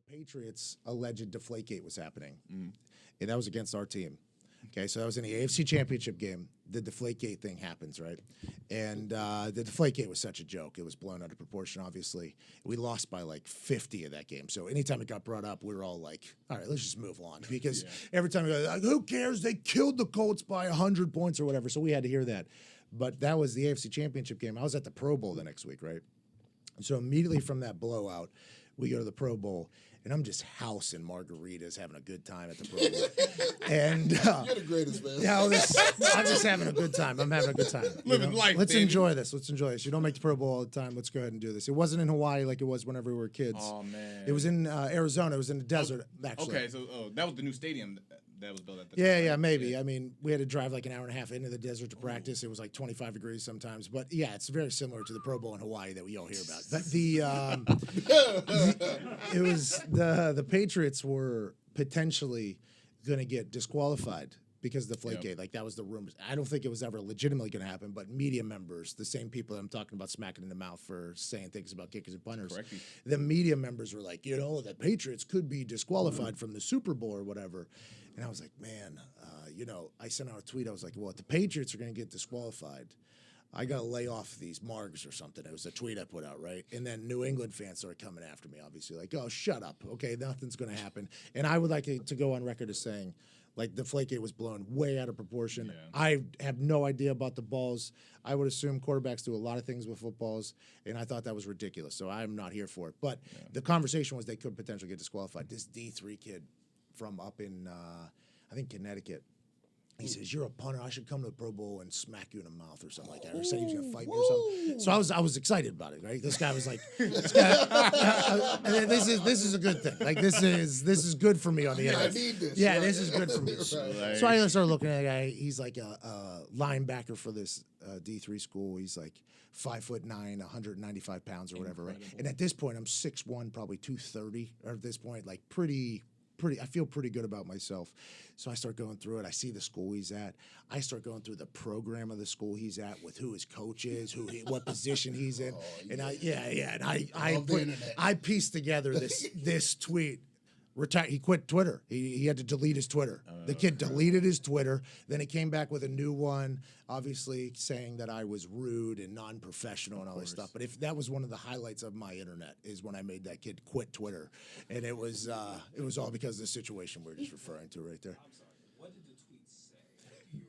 Patriots alleged Deflategate was happening, and that was against our team. Okay, so that was in the AFC Championship game. The Deflategate thing happens, right? And the Deflategate was such a joke. It was blown out of proportion, obviously. We lost by like 50 of that game. So anytime it got brought up, we were all like, all right, let's just move on. Because every time we go, like, who cares? They killed the Colts by 100 points or whatever. So we had to hear that. But that was the AFC Championship game. I was at the Pro Bowl the next week, right? So immediately from that blowout, we go to the Pro Bowl, and I'm just housing margaritas, having a good time at the Pro Bowl. And you're the greatest, man. Yeah, I'm just having a good time. I'm having a good time. Living life, Let's baby. enjoy this. Let's enjoy this. You don't make the Pro Bowl all the time. Let's go ahead and do this. It wasn't in Hawaii like it was whenever we were kids. Oh, man. It was in Arizona. It was in the desert, actually. Okay, so that was the new stadium that was built at the Yeah, time. yeah, maybe. I mean, we had to drive like an hour and a half into the desert to practice. It was like 25 degrees sometimes. But yeah, it's very similar to the Pro Bowl in Hawaii that we all hear about. But it was the Patriots were potentially going to get disqualified because of the Deflategate. Like that was the rumors. I don't think it was ever legitimately going to happen, but media members, the same people that I'm talking about smacking in the mouth for saying things about kickers and punters, Correct. the media members were like, the Patriots could be disqualified from the Super Bowl or whatever. And I was like, man, I sent out a tweet. I was like, well, if the Patriots are going to get disqualified, I got to lay off these margs or something. It was a tweet I put out, right? And then New England fans started coming after me, obviously, like, oh, shut up. Okay, nothing's going to happen. And I would like to go on record as saying, like, the Deflategate was blown way out of proportion. Yeah. I have no idea about the balls. I would assume quarterbacks do a lot of things with footballs, and I thought that was ridiculous. So I'm not here for it. But the conversation was they could potentially get disqualified. This D3 kid from up in, I think, Connecticut, he says, you're a punter. I should come to the Pro Bowl and smack you in the mouth or something like that. Or said he was going to fight me or something. So I was excited about it, right? This guy was like, this is a good thing. Like, this is good for me on the internet. I need this. Yeah, right? this is good for me. Right. So I started looking at the guy. He's like a linebacker for this D3 school. He's like 5'9", 195 pounds or whatever, right? And at this point, I'm 6'1", probably 230. Or at this point, like pretty, I feel pretty good about myself. So I start going through it. I see the school he's at. I start going through the program of the school he's at with who his coach is, what position he's in. And I pieced together this tweet. He quit Twitter. He had to delete his Twitter. The kid deleted his Twitter. Then he came back with a new one, obviously saying that I was rude and non-professional and all this stuff. But if that was one of the highlights of my internet is when I made that kid quit Twitter, and it was all because of the situation we're just referring to right there. I'm sorry. What did the tweet say?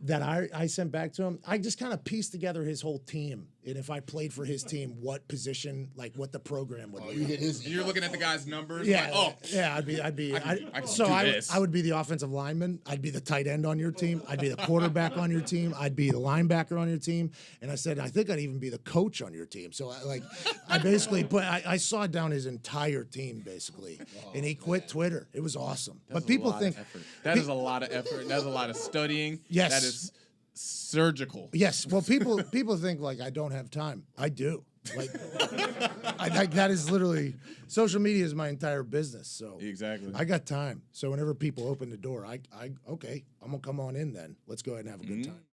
That I sent back to him. I just kind of pieced together his whole team, and if I played for his team, what position, like what the program would be. And you're looking at the guy's numbers. Yeah, like, yeah. I'd be. I would be the offensive lineman. I'd be the tight end on your team. I'd be the quarterback on your team. I'd be the linebacker on your team. And I said, I think I'd even be the coach on your team. So I basically I saw down his entire team basically, and he quit Twitter. It was awesome. But people think that is a lot of effort. That's a lot of studying. Yes. That is surgical. Yes. Well, people think like I don't have time. I do. Like, that is literally social media is my entire business. So Exactly. I got time. So whenever people open the door, okay, I'm gonna come on in then. Let's go ahead and have a good time.